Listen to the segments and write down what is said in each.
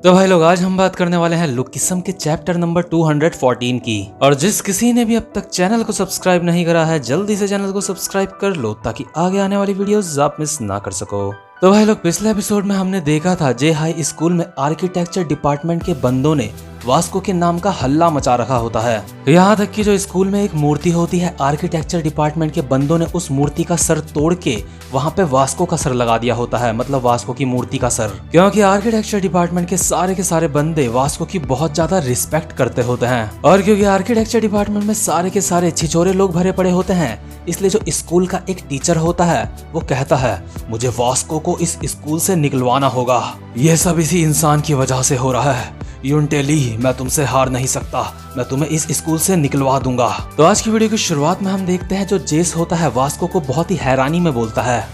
तो भाई लोग, आज हम बात करने वाले हैं लुकिसम के चैप्टर नंबर 214 की। और जिस किसी ने भी अब तक चैनल को सब्सक्राइब नहीं करा है, जल्दी से चैनल को सब्सक्राइब कर लो ताकि आगे आने वाली वीडियोस आप मिस ना कर सको। तो भाई लोग, पिछले एपिसोड में हमने देखा था जे हाई स्कूल में आर्किटेक्चर डिपार्टमेंट के बंदों ने वास्को के नाम का हल्ला मचा रखा होता है। यहाँ तक कि जो स्कूल में एक मूर्ति होती है, आर्किटेक्चर डिपार्टमेंट के बंदों ने उस मूर्ति का सर तोड़ के वहाँ पे वास्को का सर लगा दिया होता है, मतलब वास्को की मूर्ति का सर। क्योंकि आर्किटेक्चर डिपार्टमेंट के सारे बंदे वास्को की बहुत ज्यादा रिस्पेक्ट करते होते हैं, और क्योंकि आर्किटेक्चर डिपार्टमेंट में सारे छिछोरे लोग भरे पड़े होते हैं, इसलिए जो स्कूल का एक टीचर होता है वो कहता है मुझे वास्को को इस स्कूल से निकलवाना होगा। ये सब इसी इंसान की वजह से हो रहा है। यूनटेली, मैं तुमसे हार नहीं सकता, मैं तुम्हें इस स्कूल से निकलवा दूंगा। तो आज की वीडियो की शुरुआत में हम देखते हैं जो जेस होता है वास्को को बहुत ही हैरानी में बोलता है,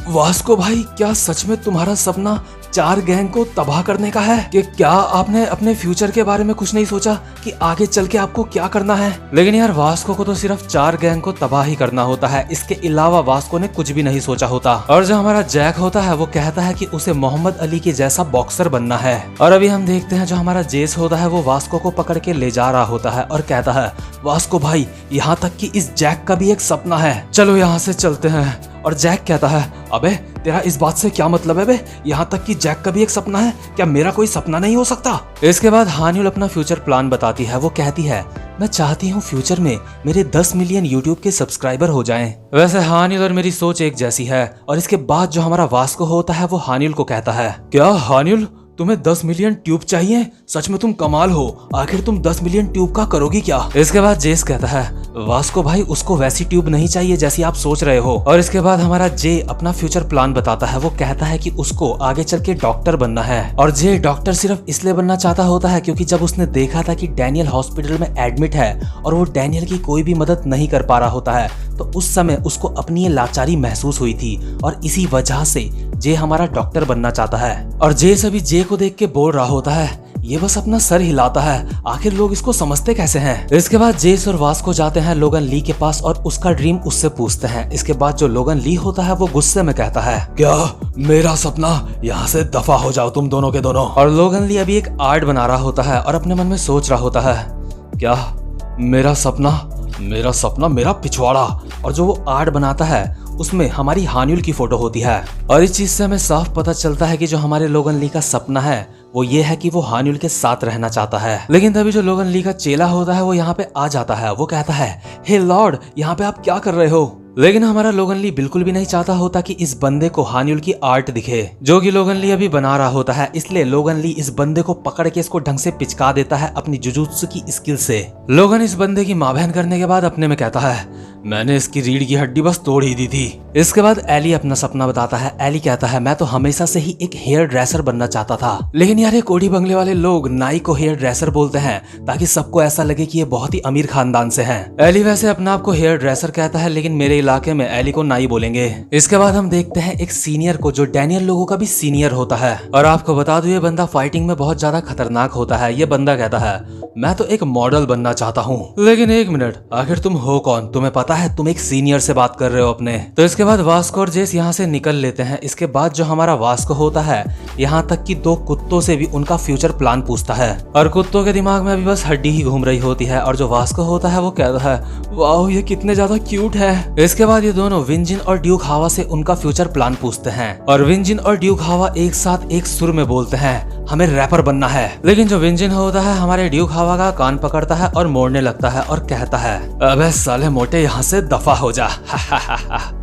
वास्को भाई, क्या सच में तुम्हारा सपना 4 गैंग को तबाह करने का है? कि क्या आपने अपने फ्यूचर के बारे में कुछ नहीं सोचा कि आगे चल के आपको क्या करना है? लेकिन यार, वास्को को तो सिर्फ 4 गैंग को तबाह ही करना होता है, इसके अलावा वास्को ने कुछ भी नहीं सोचा होता। और जो हमारा जैक होता है वो कहता है कि उसे मोहम्मद अली के जैसा बॉक्सर बनना है। और अभी हम देखते हैं जो हमारा जेस होता है वो वास्को को पकड़ के ले जा रहा होता है और कहता है, वास्को भाई, यहाँ तक कि इस जैक का भी एक सपना है, चलो यहाँ से चलते हैं। और जैक कहता है, अबे तेरा इस बात से क्या मतलब है बे? यहाँ तक कि जैक का भी एक सपना है, क्या मेरा कोई सपना नहीं हो सकता? इसके बाद हानियुल अपना फ्यूचर प्लान बताती है। वो कहती है, मैं चाहती हूँ फ्यूचर में मेरे 10 मिलियन यूट्यूब के सब्सक्राइबर हो जाएं। वैसे हानियुल और मेरी सोच एक जैसी है। और इसके बाद जो हमारा वास्को होता है वो हानियुल को कहता है, क्या हानियुल, तुम्हें 10 मिलियन ट्यूब चाहिए? सच में तुम कमाल हो, आखिर तुम 10 मिलियन ट्यूब का करोगी क्या? इसके बाद जेस कहता है, वास्को भाई, उसको वैसी ट्यूब नहीं चाहिए जैसी आप सोच रहे हो। और इसके बाद हमारा जे अपना फ्यूचर प्लान बताता है। वो कहता है कि उसको आगे चल के डॉक्टर बनना है। और जे डॉक्टर सिर्फ इसलिए बनना चाहता होता है क्योंकि जब उसने देखा था कि डैनियल हॉस्पिटल में एडमिट है और वो डैनियल की कोई भी मदद नहीं कर पा रहा होता है, तो उस समय उसको अपनी ये लाचारी महसूस हुई थी और इसी वजह से जे हमारा डॉक्टर बनना चाहता है। और जे सभी जे को देख के बोल रहा होता है, ये बस अपना सर हिलाता है, आखिर लोग इसको समझते कैसे हैं? इसके बाद जेस और वास्को जाते हैं लोगन ली के पास और उसका ड्रीम उससे पूछते हैं। इसके बाद जो लोगन ली होता है वो गुस्से में कहता है, क्या मेरा सपना? यहाँ से दफा हो जाओ तुम दोनों के दोनों। और लोगन ली अभी एक आर्ट बना रहा होता है और अपने मन में सोच रहा होता है, क्या मेरा सपना मेरा पिछवाड़ा। और जो वो आर्ट बनाता है उसमें हमारी हानियुल की फोटो होती है। और इस चीज से हमें साफ पता चलता है कि जो हमारे लोगन ली का सपना है वो ये है कि वो हानियुल के साथ रहना चाहता है। लेकिन तभी जो लोगन ली का चेला होता है वो यहाँ पे आ जाता है। वो कहता है, हे लॉर्ड, यहाँ पे आप क्या कर रहे हो? लेकिन हमारा लोगन ली बिल्कुल भी नहीं चाहता होता कि इस बंदे को हानियुल की आर्ट दिखे जो कि लोगन ली अभी बना रहा होता है। इसलिए लोगन ली इस बंदे को पकड़ के इसको ढंग से पिचका देता है अपनी जुजुत्सु की स्किल से। लोगन इस बंदे की माँ बहन करने के बाद अपने में कहता है, मैंने इसकी रीढ़ की हड्डी बस तोड़ ही दी थी। इसके बाद एली अपना सपना बताता है। एली कहता है, मैं तो हमेशा से ही एक हेयर ड्रेसर बनना चाहता था, लेकिन यार ये कोठी बंगले वाले लोग नाई को हेयर ड्रेसर बोलते हैं ताकि सबको ऐसा लगे कि ये बहुत ही अमीर खानदान से हैं। एली वैसे अपने आप को हेयर ड्रेसर कहता है, लेकिन मेरे इलाके में एली को नाई बोलेंगे। इसके बाद हम देखते हैं एक सीनियर को जो डैनियल लोगों का भी सीनियर होता है। और आपको बता दूं, ये बंदा फाइटिंग में बहुत ज्यादा खतरनाक होता है। ये बंदा कहता है, मैं तो एक मॉडल बनना चाहता हूँ। लेकिन एक मिनट, आखिर तुम हो कौन? तुम्हें पता है तुम एक सीनियर से बात कर रहे हो अपने? तो इसके बाद वास्को और जेस यहाँ से निकल लेते हैं। इसके बाद जो हमारा वास्को होता है यहाँ तक कि 2 कुत्तों से भी उनका फ्यूचर प्लान पूछता है। और कुत्तों के दिमाग में अभी बस हड्डी ही घूम रही होती है। और जो वास्को होता है वो कहता है, वाओ, ये कितने ज्यादा क्यूट है। इसके बाद ये दोनों विंजिन और ड्यूक हावा से उनका फ्यूचर प्लान पूछते हैं। और विंजिन और ड्यूक हावा एक साथ एक सुर में बोलते हैं, हमें रैपर बनना है। लेकिन जो विंजिन होता है हमारे ड्यूक हावा का कान पकड़ता है और मोड़ने लगता है और कहता है, अबे साले मोटे, यहाँ से दफा हो जा।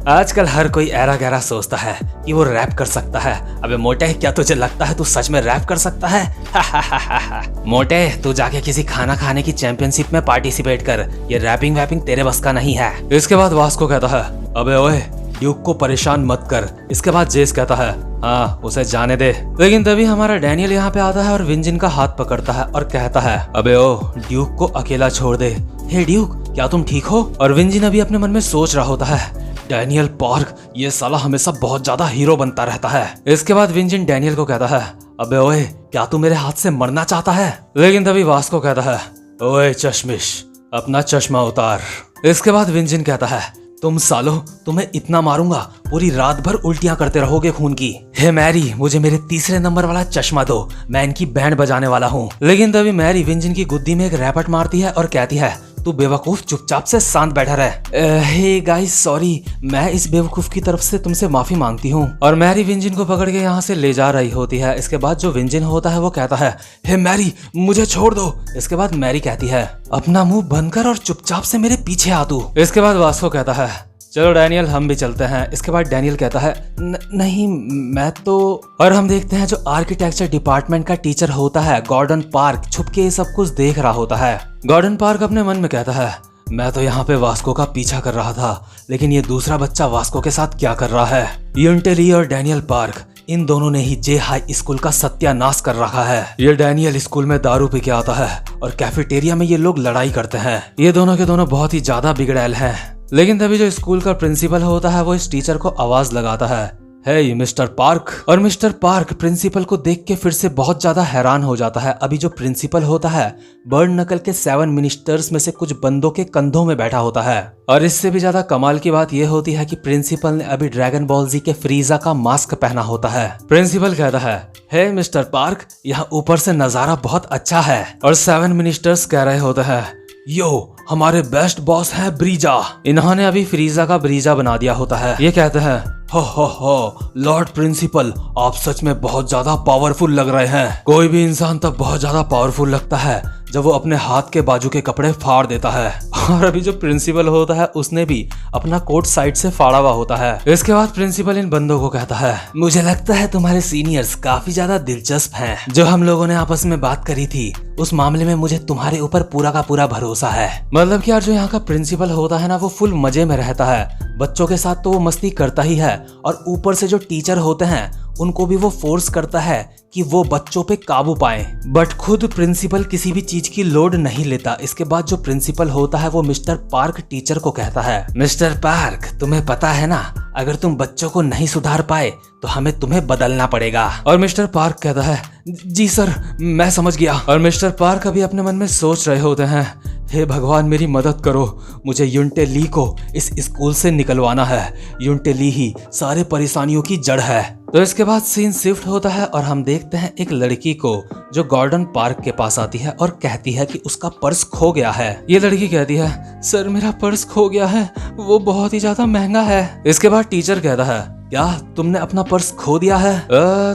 आजकल हर कोई ऐरा गहरा सोचता है कि वो रैप कर सकता है। अबे मोटे, क्या तुझे लगता है तू सच में रैप कर सकता है? मोटे, तू जाके किसी खाना खाने की चैंपियनशिप में पार्टिसिपेट कर, ये रैपिंग वैपिंग तेरे बस का नहीं है। इसके बाद वास्को कहता है, अबे ओए, ड्यूक को परेशान मत कर। इसके बाद जेस कहता है, हाँ, उसे जाने दे। लेकिन तभी हमारा डैनियल यहाँ पे आता है और विंजिन का हाथ पकड़ता है और कहता है, अबे ओ, ड्यूक को अकेला छोड़ दे। हे ड्यूक, क्या तुम ठीक हो? और विंजिन अभी अपने मन में सोच रहा होता है, डैनियल पार्क, ये साला हमेशा बहुत ज्यादा हीरो बनता रहता है। इसके बाद विंजिन डैनियल को कहता है, अबे ओए, क्या तू मेरे हाथ से मरना चाहता है? लेकिन तभी वास्को कहता है, ओए चश्मिश, अपना चश्मा उतार। इसके बाद विंजिन कहता है, तुम सालो, तुम्हें इतना मारूंगा पूरी रात भर उल्टियां करते रहोगे खून की। हे मैरी, मुझे मेरे तीसरे नंबर वाला चश्मा दो, मैं इनकी बैंड बजाने वाला हूँ। लेकिन तभी मैरी विंजन की गुद्दी में एक रैपट मारती है और कहती है, तू बेवकूफ चुपचाप से शांत बैठा रहे। हे गाइस सॉरी, मैं इस बेवकूफ की तरफ से तुमसे माफी मांगती हूँ। और मैरी विंजन को पकड़ के यहाँ से ले जा रही होती है। इसके बाद जो विंजन होता है वो कहता है, हे मैरी मुझे छोड़ दो। इसके बाद मैरी कहती है, अपना मुंह बंद कर और चुपचाप से मेरे पीछे आ तू। इसके बाद वास्को कहता है, चलो डैनियल हम भी चलते हैं। इसके बाद डैनियल कहता है, नहीं मैं तो। और हम देखते हैं जो आर्किटेक्चर डिपार्टमेंट का टीचर होता है गॉर्डन पार्क छुप के ये सब कुछ देख रहा होता है। गॉर्डन पार्क अपने मन में कहता है, मैं तो यहाँ पे वास्को का पीछा कर रहा था, लेकिन ये दूसरा बच्चा वास्को के साथ क्या कर रहा है। यूंटेली और डैनियल पार्क, इन दोनों ने ही जे हाई स्कूल का सत्यानाश कर रखा है। ये डैनियल स्कूल में दारू पी के आता है और कैफेटेरिया में ये लोग लड़ाई करते हैं। ये दोनों के दोनों बहुत ही ज्यादा बिगड़ैल हैं। लेकिन तभी जो स्कूल का प्रिंसिपल होता है वो इस टीचर को आवाज लगाता है, हे मिस्टर पार्क। और मिस्टर पार्क प्रिंसिपल को देख के फिर से बहुत ज्यादा हैरान हो जाता है। अभी जो प्रिंसिपल होता है बर्न नकल के 7 मिनिस्टर्स में से कुछ बंदों के कंधों में बैठा होता है। और इससे भी ज्यादा कमाल की बात यह होती है कि प्रिंसिपल ने अभी ड्रैगन बॉल जी के फ्रीजा का मास्क पहना होता है। प्रिंसिपल कहता है, हे मिस्टर पार्क, यहाँ ऊपर से नजारा बहुत अच्छा है। और 7 मिनिस्टर्स कह रहे होते हैं, यो हमारे बेस्ट बॉस है ब्रीजा। इन्होंने अभी फ्रीजा का ब्रीजा बना दिया होता है। ये कहते हैं, हो लॉर्ड प्रिंसिपल, आप सच में बहुत ज्यादा पावरफुल लग रहे हैं। कोई भी इंसान तब बहुत ज्यादा पावरफुल लगता है जब वो अपने हाथ के बाजू के कपड़े फाड़ देता है। और अभी जो प्रिंसिपल होता है उसने भी अपना कोट साइड से फाड़ा हुआ होता है। इसके बाद प्रिंसिपल इन बंदों को कहता है, मुझे लगता है तुम्हारे सीनियर्स काफी ज्यादा दिलचस्प हैं। जो हम लोगों ने आपस में बात करी थी उस मामले में मुझे तुम्हारे ऊपर पूरा का पूरा भरोसा है। मतलब कि यार जो यहाँ का प्रिंसिपल होता है ना वो फुल मजे में रहता है। बच्चों के साथ तो वो मस्ती करता ही है और ऊपर से जो टीचर होते हैं उनको भी वो फोर्स करता है कि वो बच्चों पे काबू पाए। बट खुद प्रिंसिपल किसी भी चीज की लोड नहीं लेता। इसके बाद जो प्रिंसिपल होता है वो मिस्टर पार्क टीचर को कहता है, मिस्टर पार्क तुम्हें पता है ना, अगर तुम बच्चों को नहीं सुधार पाए तो हमें तुम्हें बदलना पड़ेगा। और मिस्टर पार्क कहता है, जी सर मैं समझ गया। और मिस्टर पार्क अभी अपने मन में सोच रहे होते हैं, हे भगवान मेरी मदद करो, मुझे यूंटेली को इस स्कूल से निकलवाना है। यूंटेली ही सारे परेशानियों की जड़ है। तो इसके बाद सीन शिफ्ट होता है और हम देखते हैं एक लड़की को जो गॉर्डन पार्क के पास आती है और कहती है कि उसका पर्स खो गया है। ये लड़की कहती है, सर मेरा पर्स खो गया है, वो बहुत ही ज्यादा महंगा है। इसके बाद टीचर कहता है, क्या तुमने अपना पर्स खो दिया है?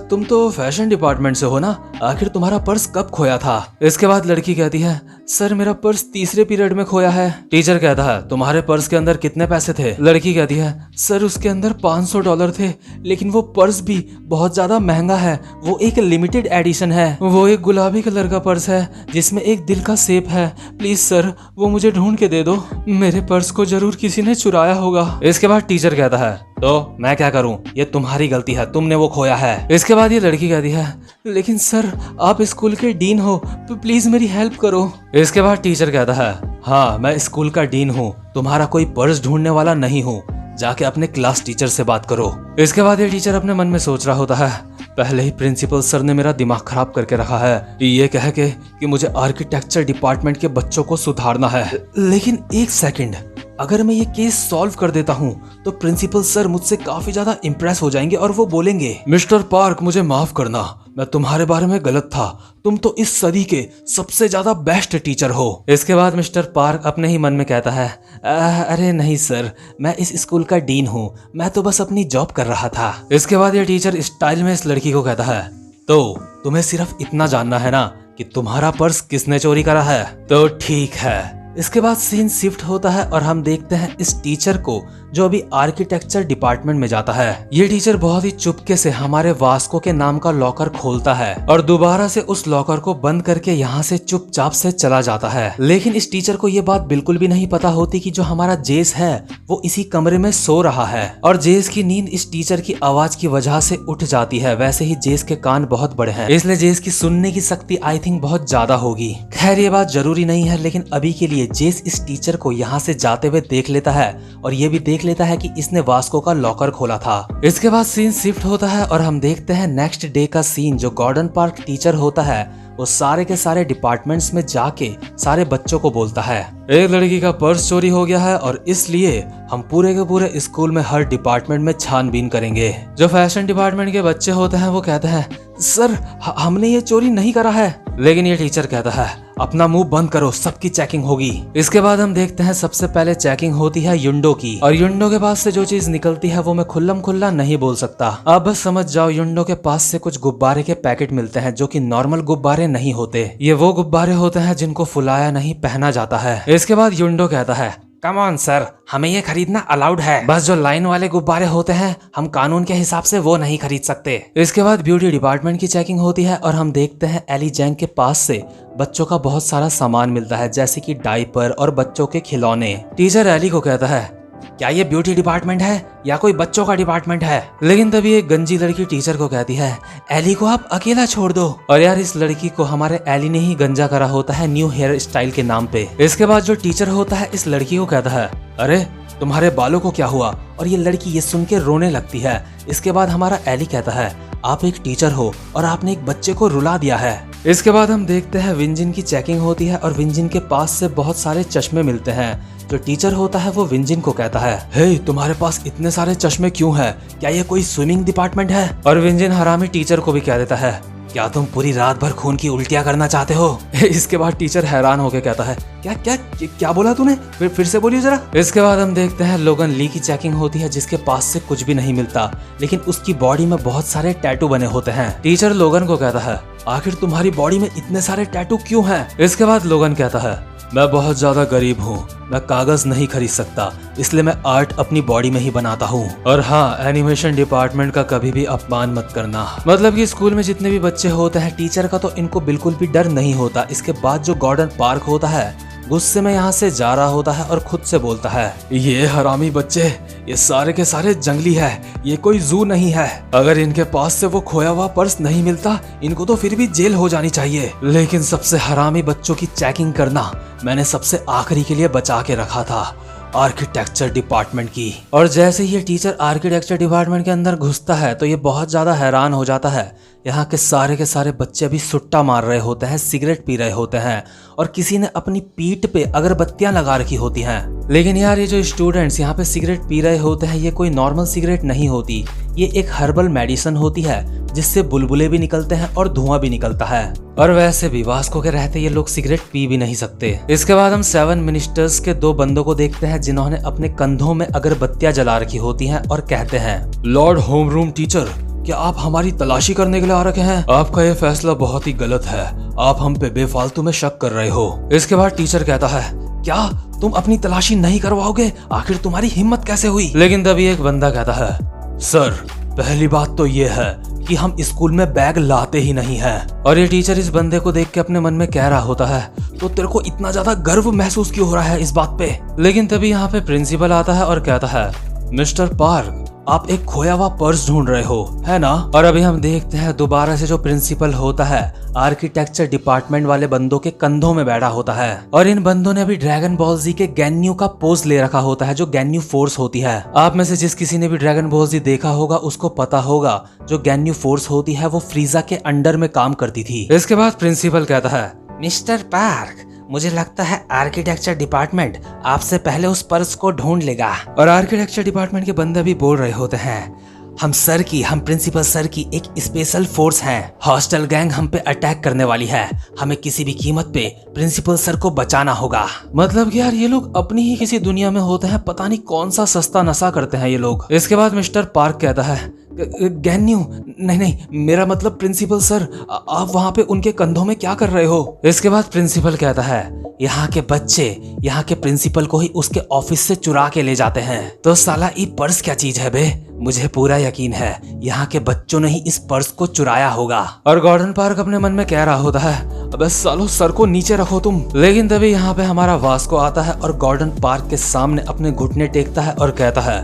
तुम तो फैशन डिपार्टमेंट से हो ना, आखिर तुम्हारा पर्स कब खोया था? इसके बाद लड़की कहती है, सर मेरा पर्स तीसरे पीरियड में खोया है। टीचर कहता है, तुम्हारे पर्स के अंदर कितने पैसे थे? लड़की कहती है, सर उसके अंदर $500 थे, लेकिन वो पर्स भी बहुत ज्यादा महंगा है, वो एक लिमिटेड एडिशन है। वो एक गुलाबी कलर का पर्स है जिसमें एक दिल का शेप है। प्लीज सर वो मुझे ढूंढ के दे दो, मेरे पर्स को जरूर किसी ने चुराया होगा। इसके बाद टीचर कहता है, तो मैं क्या करूं, ये तुम्हारी गलती है, तुमने वो खोया है। इसके बाद ये लड़की कहती है, लेकिन सर आप स्कूल के डीन हो तो प्लीज मेरी हेल्प करो। इसके बाद टीचर कहता है, हाँ मैं स्कूल का डीन हूँ, तुम्हारा कोई पर्स ढूंढने वाला नहीं हूँ, जाके अपने क्लास टीचर से बात करो। इसके बाद ये टीचर अपने मन में सोच रहा होता है, पहले ही प्रिंसिपल सर ने मेरा दिमाग खराब करके रखा है, ये कह के कि मुझे आर्किटेक्चर डिपार्टमेंट के बच्चों को सुधारना है। लेकिन एक सेकंड, अगर मैं ये केस सॉल्व कर देता हूँ तो प्रिंसिपल सर मुझसे काफी ज्यादा इम्प्रेस हो जाएंगे और वो बोलेंगे, मिस्टर पार्क मुझे माफ करना, मैं तुम्हारे बारे में गलत था, तुम तो इस सदी के सबसे ज्यादा बेस्ट टीचर हो। इसके बाद मिस्टर पार्क अपने ही मन में कहता है, अरे नहीं सर, मैं इस स्कूल का डीन हूँ, मैं तो बस अपनी जॉब कर रहा था। इसके बाद ये टीचर स्टाइल में इस लड़की को कहता है, तो तुम्हें सिर्फ इतना जानना है ना कि तुम्हारा पर्स किसने चोरी करा है? तो ठीक है। इसके बाद सीन शिफ्ट होता है और हम देखते हैं इस टीचर को जो अभी आर्किटेक्चर डिपार्टमेंट में जाता है। ये टीचर बहुत ही चुपके से हमारे वास्को के नाम का लॉकर खोलता है और दोबारा से उस लॉकर को बंद करके यहाँ से चुपचाप से चला जाता है। लेकिन इस टीचर को ये बात बिल्कुल भी नहीं पता होती कि जो हमारा जेस है वो इसी कमरे में सो रहा है और जेस की नींद इस टीचर की आवाज की वजह से उठ जाती है। वैसे ही जेस के कान बहुत बड़े हैं, इसलिए जेस की सुनने की शक्ति आई थिंक बहुत ज्यादा होगी। खैर ये बात जरूरी नहीं है, लेकिन अभी के लिए जेस इस टीचर को यहाँ से जाते हुए देख लेता है और ये भी देख लेता है कि इसने वास्को का लॉकर खोला था। इसके बाद सीन शिफ्ट होता है और हम देखते हैं नेक्स्ट डे का सीन। जो गॉर्डन पार्क टीचर होता है वो सारे के सारे डिपार्टमेंट्स में जाके सारे बच्चों को बोलता है एक लड़की का पर्स चोरी हो गया है और इसलिए हम पूरे के पूरे स्कूल में हर डिपार्टमेंट में छानबीन करेंगे। जो फैशन डिपार्टमेंट के बच्चे होते हैं वो कहते हैं सर हमने ये चोरी नहीं करा है, लेकिन ये टीचर कहता है अपना मुंह बंद करो, सबकी चेकिंग होगी। इसके बाद हम देखते हैं सबसे पहले चेकिंग होती है युंडो की, और युंडो के पास से जो चीज निकलती है वो मैं खुल्लम खुल्ला नहीं बोल सकता। आप बस समझ जाओ युंडो के पास से कुछ गुब्बारे के पैकेट मिलते हैं जो कि नॉर्मल गुब्बारे नहीं होते, ये वो गुब्बारे होते हैं जिनको फुलाया नहीं पहना जाता है। इसके बाद युंडो कहता है कम ऑन सर, हमें ये खरीदना अलाउड है, बस जो लाइन वाले गुब्बारे होते हैं हम कानून के हिसाब से वो नहीं खरीद सकते। इसके बाद ब्यूटी डिपार्टमेंट की चेकिंग होती है और हम देखते हैं एली जैंग के पास से बच्चों का बहुत सारा सामान मिलता है, जैसे कि डायपर और बच्चों के खिलौने। टीचर एली को कहता है क्या ये ब्यूटी डिपार्टमेंट है या कोई बच्चों का डिपार्टमेंट है? लेकिन तभी एक गंजी लड़की टीचर को कहती है एली को आप अकेला छोड़ दो। और यार इस लड़की को हमारे एली ने ही गंजा करा होता है न्यू हेयर स्टाइल के नाम पे। इसके बाद जो टीचर होता है इस लड़की को कहता है अरे तुम्हारे बालों को क्या हुआ? और ये लड़की ये सुन के रोने लगती है। इसके बाद हमारा एली कहता है आप एक टीचर हो और आपने एक बच्चे को रुला दिया है। इसके बाद हम देखते हैं विंजिन की चेकिंग होती है और विंजिन के पास से बहुत सारे चश्मे मिलते हैं। जो टीचर होता है वो विंजिन को कहता है हे तुम्हारे पास इतने सारे चश्मे क्यों है? क्या ये कोई स्विमिंग डिपार्टमेंट है? और विंजिन हरामी टीचर को भी कह देता है क्या तुम पूरी रात भर खून की उल्टियां करना चाहते हो? इसके बाद टीचर हैरान होकर कहता है क्या क्या क्या बोला तूने? फिर से बोलिए जरा। इसके बाद हम देखते हैं लोगन ली की चेकिंग होती है जिसके पास से कुछ भी नहीं मिलता, लेकिन उसकी बॉडी में बहुत सारे टैटू बने होते हैं। टीचर लोगन को कहता है आखिर तुम्हारी बॉडी में इतने सारे टैटू क्यों हैं? इसके बाद लोगन कहता है मैं बहुत ज्यादा गरीब हूँ, मैं कागज नहीं खरीद सकता, इसलिए मैं आर्ट अपनी बॉडी में ही बनाता हूँ। और हाँ एनिमेशन डिपार्टमेंट का कभी भी अपमान मत करना। मतलब कि स्कूल में जितने भी बच्चे होते हैं टीचर का तो इनको बिल्कुल भी डर नहीं होता। इसके बाद जो गॉर्डन पार्क होता है गुस्से में यहाँ से जा रहा होता है और खुद से बोलता है ये हरामी बच्चे ये सारे के सारे जंगली है, ये कोई जू नहीं है। अगर इनके पास से वो खोया हुआ पर्स नहीं मिलता इनको तो फिर भी जेल हो जानी चाहिए, लेकिन सबसे हरामी बच्चों की चेकिंग करना मैंने सबसे आखिरी के लिए बचा के रखा था, आर्किटेक्चर डिपार्टमेंट की। और जैसे ही ये टीचर आर्किटेक्चर डिपार्टमेंट के अंदर घुसता है तो ये बहुत ज्यादा हैरान हो जाता है। यहाँ के सारे बच्चे अभी सुट्टा मार रहे होते हैं, सिगरेट पी रहे होते हैं और किसी ने अपनी पीठ पे अगरबत्तियां लगा रखी होती हैं। लेकिन यार ये जो स्टूडेंट्स यहाँ पे सिगरेट पी रहे होते हैं ये कोई नॉर्मल सिगरेट नहीं होती, ये एक हर्बल मेडिसिन होती है जिससे बुलबुले भी निकलते हैं और धुआं भी निकलता है। और वैसे भी वास्को के रहते ये लोग सिगरेट पी भी नहीं सकते। इसके बाद हम 7 मिनिस्टर्स के 2 बंदों को देखते हैं जिन्होंने अपने कंधों में अगरबत्तियां जला रखी होती हैं और कहते हैं लॉर्ड होम रूम टीचर क्या आप हमारी तलाशी करने के लिए आ रखे हैं? आपका ये फैसला बहुत ही गलत है, आप हम पे बेफालतू में शक कर रहे हो। इसके बाद टीचर कहता है क्या तुम अपनी तलाशी नहीं करवाओगे? आखिर तुम्हारी हिम्मत कैसे हुई? लेकिन तभी एक बंदा कहता है सर पहली बात तो ये है कि हम स्कूल में बैग लाते ही नहीं हैं। और ये टीचर इस बंदे को देख के अपने मन में कह रहा होता है तो तेरे को इतना ज्यादा गर्व महसूस क्यों हो रहा है इस बात पे? लेकिन तभी यहाँ पे प्रिंसिपल आता है और कहता है मिस्टर पार्क आप एक खोया हुआ पर्स ढूंढ रहे हो है ना? और अभी हम देखते हैं दोबारा से जो प्रिंसिपल होता है आर्किटेक्चर डिपार्टमेंट वाले बंदों के कंधों में बैठा होता है और इन बंदों ने अभी ड्रैगन बॉल जी के गैन्यू का पोज ले रखा होता है जो गैन्यू फोर्स होती है। आप में से जिस किसी ने भी ड्रैगन बॉल जी देखा होगा उसको पता होगा जो गैन्यू फोर्स होती है वो फ्रीजा के अंडर में काम करती थी। इसके बाद प्रिंसिपल कहता है मिस्टर पार्क मुझे लगता है आर्किटेक्चर डिपार्टमेंट आपसे पहले उस पर्स को ढूंढ लेगा। और आर्किटेक्चर डिपार्टमेंट के बंदे भी बोल रहे होते हैं हम प्रिंसिपल सर की एक स्पेशल फोर्स हैं, हॉस्टल गैंग हम पे अटैक करने वाली है, हमें किसी भी कीमत पे प्रिंसिपल सर को बचाना होगा। मतलब कि यार ये लोग अपनी ही किसी दुनिया में होते हैं, पता नहीं कौन सा सस्ता नशा करते हैं ये लोग। इसके बाद मिस्टर पार्क कहता है गैन्यू नहीं मेरा मतलब प्रिंसिपल सर आप वहाँ पे उनके कंधों में क्या कर रहे हो? इसके बाद प्रिंसिपल कहता है यहाँ के बच्चे यहाँ के प्रिंसिपल को ही उसके ऑफिस से चुरा के ले जाते हैं, तो साला ये पर्स क्या चीज है बे? मुझे पूरा यकीन है यहाँ के बच्चों ने ही इस पर्स को चुराया होगा। और गॉर्डन पार्क अपने मन में कह रहा होता है अबे सालो सर को नीचे रखो तुम। लेकिन तभी यहाँ पे हमारा वास्को आता है और गॉर्डन पार्क के सामने अपने घुटने टेकता है और कहता है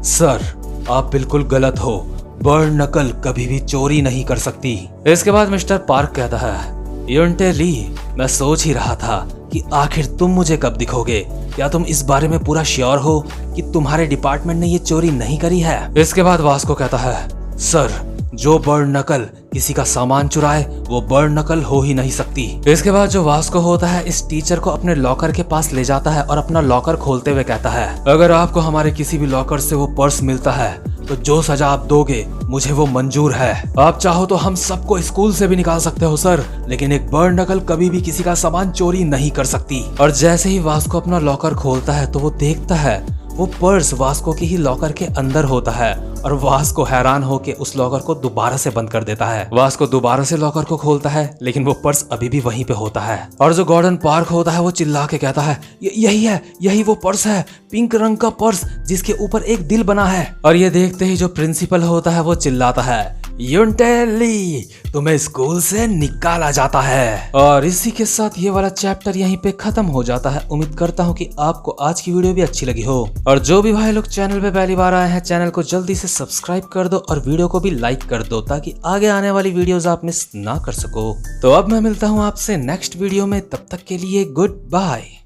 सर आप बिल्कुल गलत हो, बर्ड नकल कभी भी चोरी नहीं कर सकती। इसके बाद मिस्टर पार्क कहता है यूंटे ली मैं सोच ही रहा था कि आखिर तुम मुझे कब दिखोगे। क्या तुम इस बारे में पूरा श्योर हो कि तुम्हारे डिपार्टमेंट ने ये चोरी नहीं करी है? इसके बाद वास्को कहता है, सर, जो बर्ड नकल किसी का सामान चुराए वो बर्ड नकल हो ही नहीं सकती। इसके बाद जो वास्को होता है इस टीचर को अपने लॉकर के पास ले जाता है और अपना लॉकर खोलते हुए कहता है, अगर आपको हमारे किसी भी लॉकर से वो पर्स मिलता है तो जो सजा आप दोगे मुझे वो मंजूर है। आप चाहो तो हम सबको स्कूल से भी निकाल सकते हो सर, लेकिन एक बर्ड नकल कभी भी किसी का सामान चोरी नहीं कर सकती। और जैसे ही वास्को अपना लॉकर खोलता है तो वो देखता है वो पर्स वास्को की ही लॉकर के अंदर होता है और वास्को हैरान होके उस लॉकर को दोबारा से बंद कर देता है। वास्को दोबारा से लॉकर को खोलता है लेकिन वो पर्स अभी भी वहीं पे होता है। और जो गॉर्डन पार्क होता है वो चिल्ला के कहता है, यही है, यही वो पर्स है, पिंक रंग का पर्स जिसके ऊपर एक दिल बना है। और ये देखते ही जो प्रिंसिपल होता है वो चिल्लाता है, यूंटेली, तुम्हें स्कूल से निकाला जाता है। और इसी के साथ ये वाला चैप्टर यहीं पे खत्म हो जाता है। उम्मीद करता हूँ कि आपको आज की वीडियो भी अच्छी लगी हो। और जो भी भाई लोग चैनल पे पहली बार आए हैं, चैनल को जल्दी से सब्सक्राइब कर दो और वीडियो को भी लाइक कर दो ताकि आगे आने वाली वीडियोस आप मिस ना कर सको। तो अब मैं मिलता हूँ आपसे नेक्स्ट वीडियो में, तब तक के लिए गुड बाय।